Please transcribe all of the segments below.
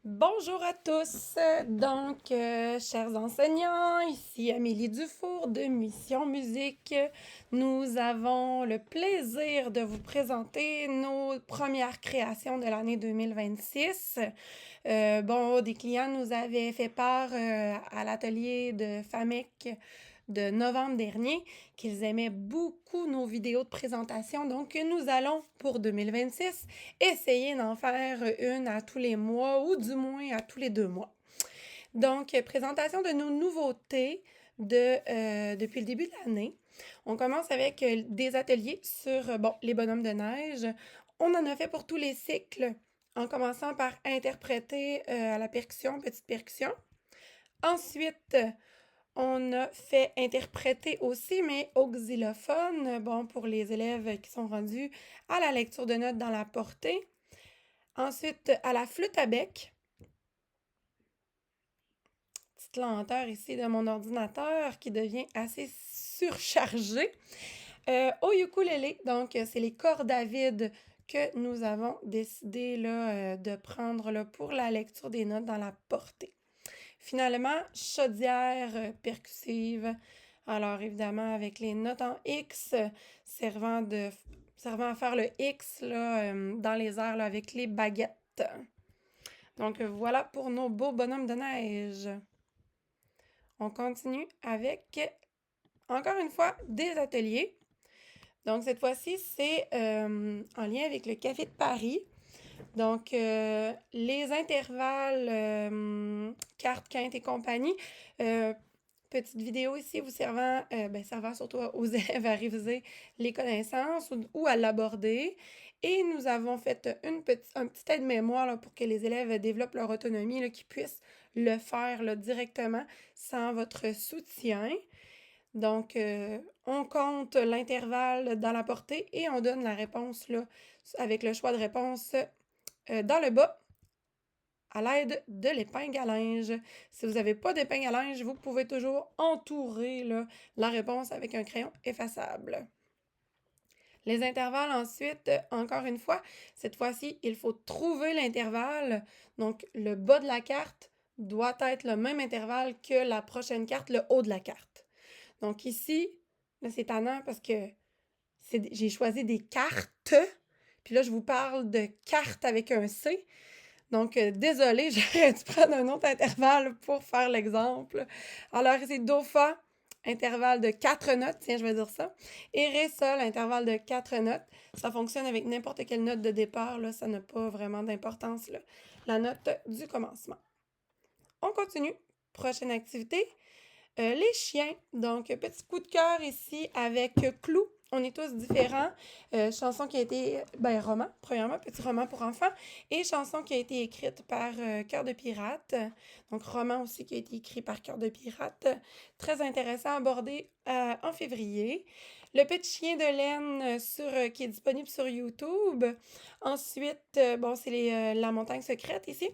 Bonjour à tous. Chers enseignants, ici Amélie Dufour de Mission Musique. Nous avons le plaisir de vous présenter nos premières créations de l'année 2026. Des clients nous avaient fait part à l'atelier de FAMEC de novembre dernier qu'ils aimaient beaucoup nos vidéos de présentation. Donc, nous allons pour 2026 essayer d'en faire une à tous les mois ou du moins à tous les 2 mois. Donc, présentation de nos nouveautés depuis le début de l'année. On commence avec des ateliers sur les bonhommes de neige. On en a fait pour tous les cycles, en commençant par interpréter à la percussion, petite percussion. Ensuite, on a fait interpréter aussi, mais au xylophone, pour les élèves qui sont rendus à la lecture de notes dans la portée. Ensuite, à la flûte à bec. Petite lenteur ici de mon ordinateur qui devient assez surchargé. Au ukulélé, donc c'est les cordes à vide que nous avons décidé de prendre pour la lecture des notes dans la portée. Finalement, chaudière percussive. Alors évidemment avec les notes en X servant à faire le X dans les airs avec les baguettes. Donc voilà pour nos beaux bonhommes de neige. On continue avec, encore une fois, des ateliers. Donc cette fois-ci, c'est en lien avec le Café de Paris. Donc, les intervalles, cartes, quintes et compagnie. Petite vidéo ici vous servant surtout aux élèves à réviser les connaissances ou à l'aborder. Et nous avons fait un petit aide-mémoire pour que les élèves développent leur autonomie, qu'ils puissent le faire directement sans votre soutien. Donc, on compte l'intervalle dans la portée et on donne la réponse avec le choix de réponse dans le bas à l'aide de l'épingle à linge. Si vous n'avez pas d'épingle à linge, vous pouvez toujours entourer la réponse avec un crayon effaçable. Les intervalles ensuite, encore une fois, cette fois-ci, il faut trouver l'intervalle. Donc, le bas de la carte doit être le même intervalle que la prochaine carte, le haut de la carte. Donc ici, là, c'est tannant parce que j'ai choisi des cartes. Puis là, je vous parle de cartes avec un C. Donc, désolée, j'aurais dû prendre un autre intervalle pour faire l'exemple. Alors, c'est Do, Fa, intervalle de 4 notes, tiens, je vais dire ça. Et Ré, Sol, intervalle de 4 notes. Ça fonctionne avec n'importe quelle note de départ, là, ça n'a pas vraiment d'importance, là. La note du commencement. On continue. Prochaine activité. Les chiens. Donc, petit coup de cœur ici avec Clou. On est tous différents. Chanson qui a été, roman, premièrement, petit roman pour enfants. Et chanson qui a été écrite par Cœur de Pirate. Donc, roman aussi qui a été écrit par Cœur de Pirate. Très intéressant, abordé en février. Le petit chien de laine qui est disponible sur YouTube. Ensuite, c'est la montagne secrète ici.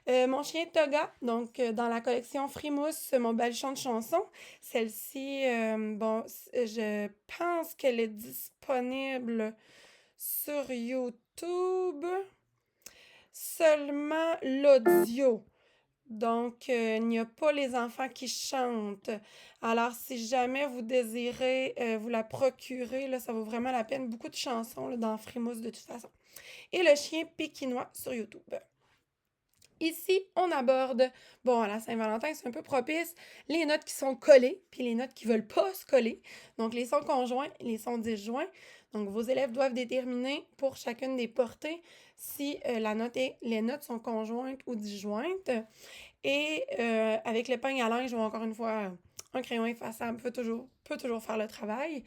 Mon chien Toga, donc dans la collection Frimousse, mon baluchon de chansons. Celle-ci, je pense qu'elle est disponible sur YouTube. Seulement l'audio. Donc, il n'y a pas les enfants qui chantent. Alors, si jamais vous désirez vous la procurer, là, ça vaut vraiment la peine. Beaucoup de chansons là, dans Frimousse de toute façon. Et le chien pékinois sur YouTube. Ici, on aborde, à la Saint-Valentin, c'est un peu propice, les notes qui sont collées, puis les notes qui veulent pas se coller. Donc, les sons conjoints, les sons disjoints. Donc, vos élèves doivent déterminer pour chacune des portées si les notes sont conjointes ou disjointes. Et avec l'épingle à linge ou encore une fois un crayon effaçable peut toujours faire le travail.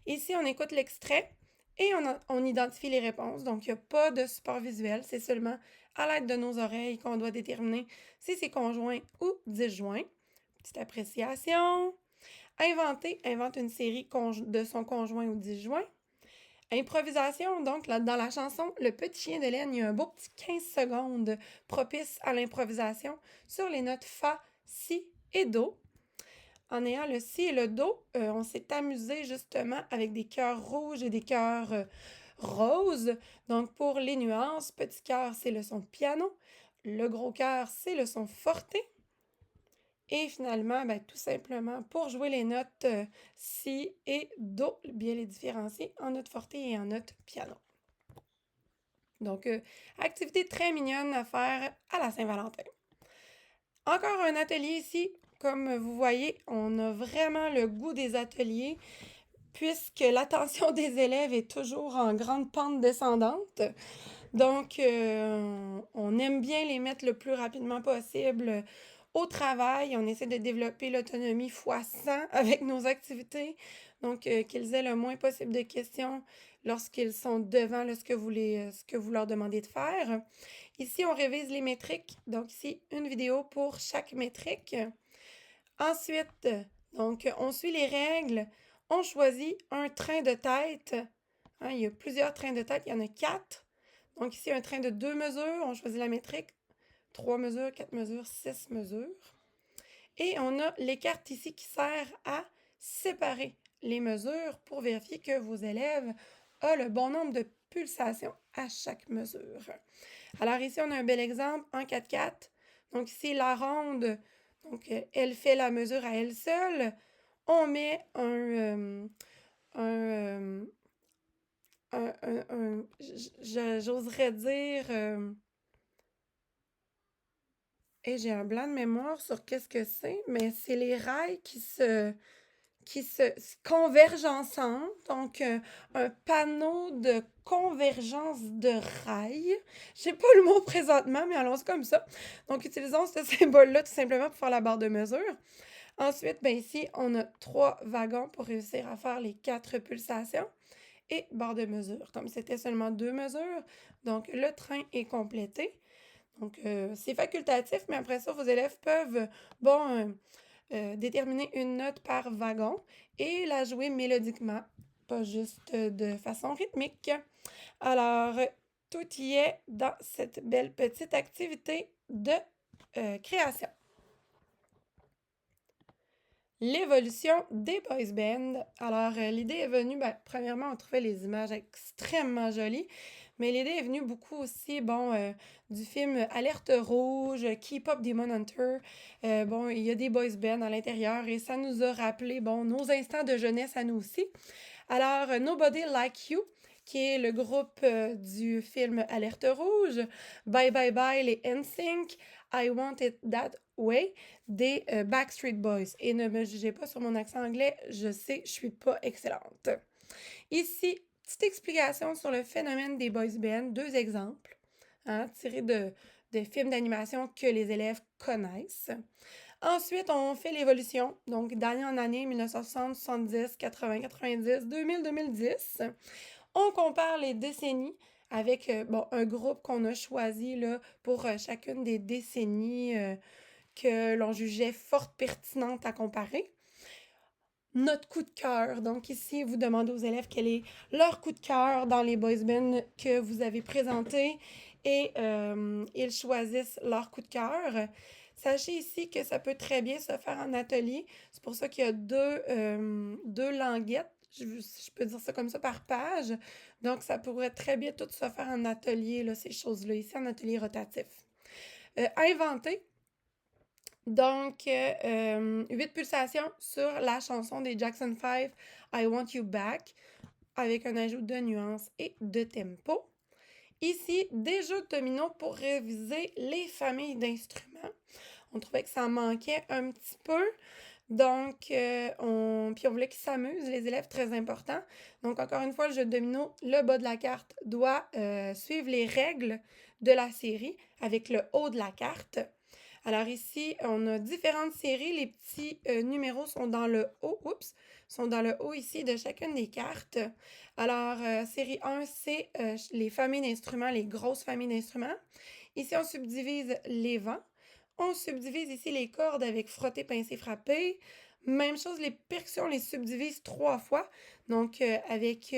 Ici, on écoute l'extrait et on identifie les réponses. Donc, il n'y a pas de support visuel, c'est seulement à l'aide de nos oreilles qu'on doit déterminer si c'est conjoint ou disjoint. Petite appréciation. Invente une série de son conjoint ou disjoint. Improvisation, donc dans la chanson Le petit chien de laine, il y a un beau petit 15 secondes propice à l'improvisation sur les notes Fa, Si et Do. En ayant le Si et le Do, on s'est amusé justement avec des cœurs rouges et des cœurs roses. Donc pour les nuances, petit cœur, c'est le son de piano. Le gros cœur, c'est le son forte. Et finalement, ben, tout simplement, pour jouer les notes si et do, bien les différencier en notes forte et en notes piano. Donc, activité très mignonne à faire à la Saint-Valentin. Encore un atelier ici. Comme vous voyez, on a vraiment le goût des ateliers puisque l'attention des élèves est toujours en grande pente descendante. Donc, on aime bien les mettre le plus rapidement possible au travail. On essaie de développer l'autonomie fois 100 avec nos activités. Donc, qu'ils aient le moins possible de questions lorsqu'ils sont devant ce que vous leur demandez de faire. Ici, on révise les métriques. Donc, ici, une vidéo pour chaque métrique. Ensuite, donc, on suit les règles. On choisit un train de tête. Hein, il y a plusieurs trains de tête. Il y en a 4. Donc, ici, un train de 2 mesures. On choisit la métrique. 3 mesures, 4 mesures, 6 mesures. Et on a les cartes ici qui servent à séparer les mesures pour vérifier que vos élèves ont le bon nombre de pulsations à chaque mesure. Alors ici, on a un bel exemple en 4-4. Donc ici, la ronde, donc elle fait la mesure à elle seule. On met j'oserais dire, et j'ai un blanc de mémoire sur qu'est-ce que c'est, mais c'est les rails qui se convergent ensemble. Donc, un panneau de convergence de rails. Je n'ai pas le mot présentement, mais allons-y comme ça. Donc, utilisons ce symbole-là tout simplement pour faire la barre de mesure. Ensuite, ben ici, on a 3 wagons pour réussir à faire les 4 pulsations et barre de mesure. Comme c'était seulement 2 mesures, donc le train est complété. Donc, c'est facultatif, mais après ça, vos élèves peuvent, déterminer une note par wagon et la jouer mélodiquement, pas juste de façon rythmique. Alors, tout y est dans cette belle petite activité de création. L'évolution des boys bands. Alors, l'idée est venue, premièrement, on trouvait les images extrêmement jolies, mais l'idée est venue beaucoup aussi, du film Alerte Rouge, K-Pop Demon Hunter. Il y a des boys bands à l'intérieur et ça nous a rappelé, nos instants de jeunesse à nous aussi. Alors, Nobody Like You, qui est le groupe du film Alerte Rouge, Bye Bye Bye, les NSYNC, I Want It That Way, des Backstreet Boys. Et ne me jugez pas sur mon accent anglais, je sais, je suis pas excellente. Ici, petite explication sur le phénomène des boys bands, 2 exemples, tirés de films d'animation que les élèves connaissent. Ensuite, on fait l'évolution, donc d'année en année, 1960, 70, 80, 90, 2000, 2010. On compare les décennies avec un groupe qu'on a choisi là, pour chacune des décennies que l'on jugeait fort pertinentes à comparer. Notre coup de cœur. Donc ici, vous demandez aux élèves quel est leur coup de cœur dans les boys bands que vous avez présentés et ils choisissent leur coup de cœur. Sachez ici que ça peut très bien se faire en atelier. C'est pour ça qu'il y a deux languettes, je peux dire ça comme ça, par page. Donc, ça pourrait très bien tout se faire en atelier, là, ces choses-là, ici, en atelier rotatif. Inventer. Donc, 8 pulsations sur la chanson des Jackson 5, I Want You Back, avec un ajout de nuances et de tempo. Ici, des jeux de domino pour réviser les familles d'instruments. On trouvait que ça manquait un petit peu. Donc, puis on voulait qu'ils s'amusent, les élèves, très important. Donc, encore une fois, le jeu de domino, le bas de la carte doit suivre les règles de la série avec le haut de la carte. Alors ici, on a différentes séries. Les petits numéros sont dans le haut, sont dans le haut ici de chacune des cartes. Alors, série 1, c'est les familles d'instruments, les grosses familles d'instruments. Ici, on subdivise les vents. On subdivise ici les cordes avec frotter, pincer, frapper. Même chose, les percussions, on les subdivise 3 fois. Donc, avec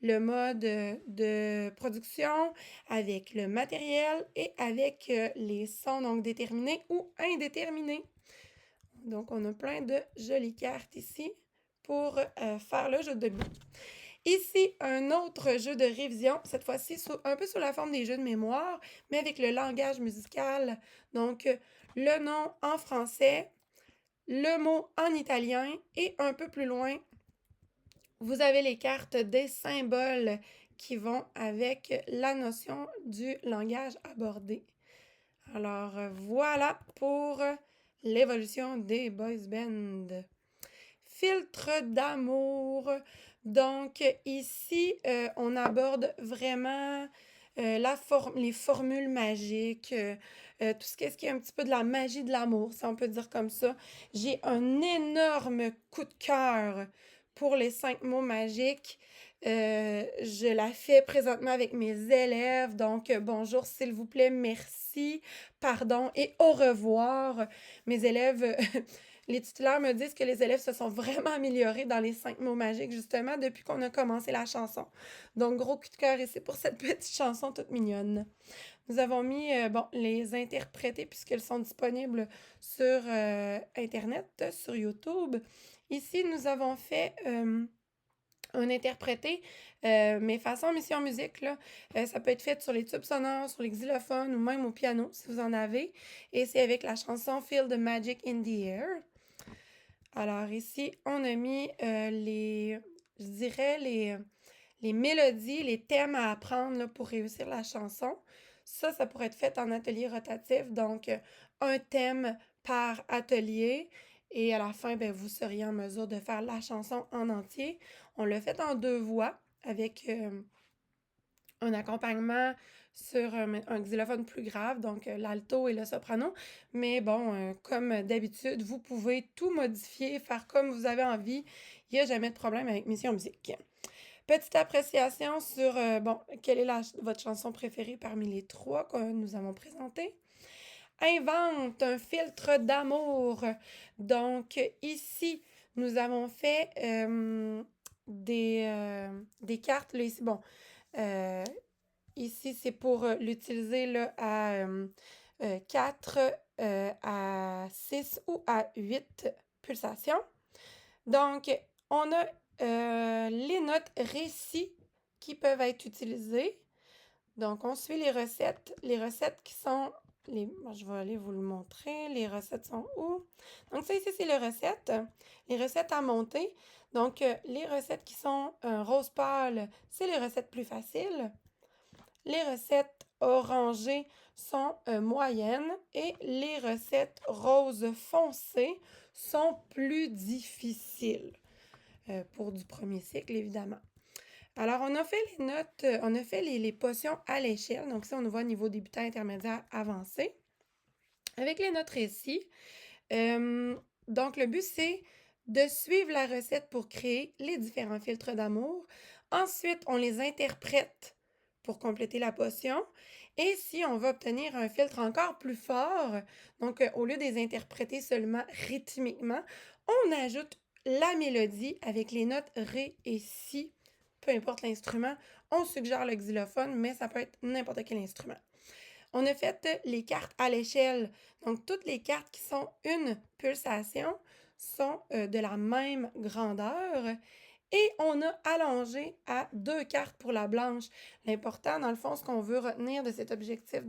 le mode de production, avec le matériel et avec les sons donc déterminés ou indéterminés. Donc, on a plein de jolies cartes ici pour faire le jeu de domino. Ici, un autre jeu de révision, cette fois-ci un peu sous la forme des jeux de mémoire, mais avec le langage musical. Donc, le nom en français, le mot en italien et un peu plus loin, vous avez les cartes des symboles qui vont avec la notion du langage abordé. Alors, voilà pour l'évolution des boys band. Filtre d'amour. Donc, ici, on aborde vraiment les formules magiques, tout ce qui est un petit peu de la magie de l'amour, si on peut dire comme ça. J'ai un énorme coup de cœur pour les 5 mots magiques. Je la fais présentement avec mes élèves. Donc, bonjour, s'il vous plaît, merci, pardon et au revoir. Mes élèves, les titulaires me disent que les élèves se sont vraiment améliorés dans les 5 mots magiques, justement, depuis qu'on a commencé la chanson. Donc, gros coup de cœur ici pour cette petite chanson toute mignonne. Nous avons mis, les interprétés puisqu'elles sont disponibles sur Internet, sur YouTube. Ici, nous avons fait un interprété, mais façon mission musique, là. Ça peut être fait sur les tubes sonores, sur les xylophones ou même au piano, si vous en avez. Et c'est avec la chanson Feel the Magic in the Air. Alors ici, on a mis je dirais, les mélodies, les thèmes à apprendre là, pour réussir la chanson. Ça pourrait être fait en atelier rotatif, donc un thème par atelier. Et à la fin, ben, vous seriez en mesure de faire la chanson en entier. On l'a fait en 2 voix avec un accompagnement sur un xylophone plus grave, donc l'alto et le soprano. Mais bon, comme d'habitude, vous pouvez tout modifier, faire comme vous avez envie. Il n'y a jamais de problème avec Mission Musique. Petite appréciation sur, quelle est votre chanson préférée parmi les 3 que nous avons présentées. Invente un filtre d'amour. Donc, ici, nous avons fait des cartes. Là, ici, ici, c'est pour l'utiliser là, à 4, à 6 ou à 8 pulsations. Donc, on a les notes récits qui peuvent être utilisées. Donc, on suit les recettes. Les recettes qui sont... je vais aller vous le montrer. Les recettes sont où? Donc, ça ici, c'est les recettes. Les recettes à monter. Donc, les recettes qui sont rose pâle, c'est les recettes plus faciles. Les recettes orangées sont moyennes et les recettes rose foncé sont plus difficiles pour du premier cycle, évidemment. Alors, on a fait les notes, on a fait les potions à l'échelle. Donc, ça, on voit niveau débutant, intermédiaire, avancé. Avec les notes récits. Donc, le but, c'est de suivre la recette pour créer les différents filtres d'amour. Ensuite, on les interprète pour compléter la potion. Et si on veut obtenir un filtre encore plus fort, donc au lieu de les interpréter seulement rythmiquement, on ajoute la mélodie avec les notes ré et si, peu importe l'instrument. On suggère le xylophone, mais ça peut être n'importe quel instrument. On a fait les cartes à l'échelle. Donc, toutes les cartes qui sont une pulsation sont de la même grandeur. Et on a allongé à 2 cartes pour la blanche. L'important, dans le fond, ce qu'on veut retenir de cet objectif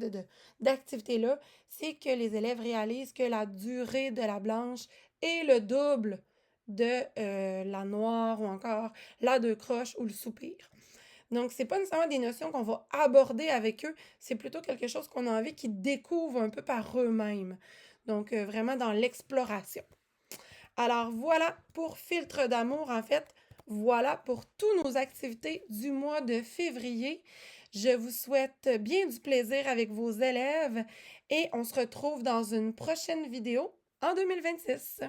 d'activité-là, c'est que les élèves réalisent que la durée de la blanche est le double de la noire ou encore la 2 croches ou le soupir. Donc, c'est pas nécessairement des notions qu'on va aborder avec eux, c'est plutôt quelque chose qu'on a envie qu'ils découvrent un peu par eux-mêmes. Donc, vraiment dans l'exploration. Alors, voilà pour Filtre d'amour, en fait. Voilà pour toutes nos activités du mois de février. Je vous souhaite bien du plaisir avec vos élèves et on se retrouve dans une prochaine vidéo en 2026.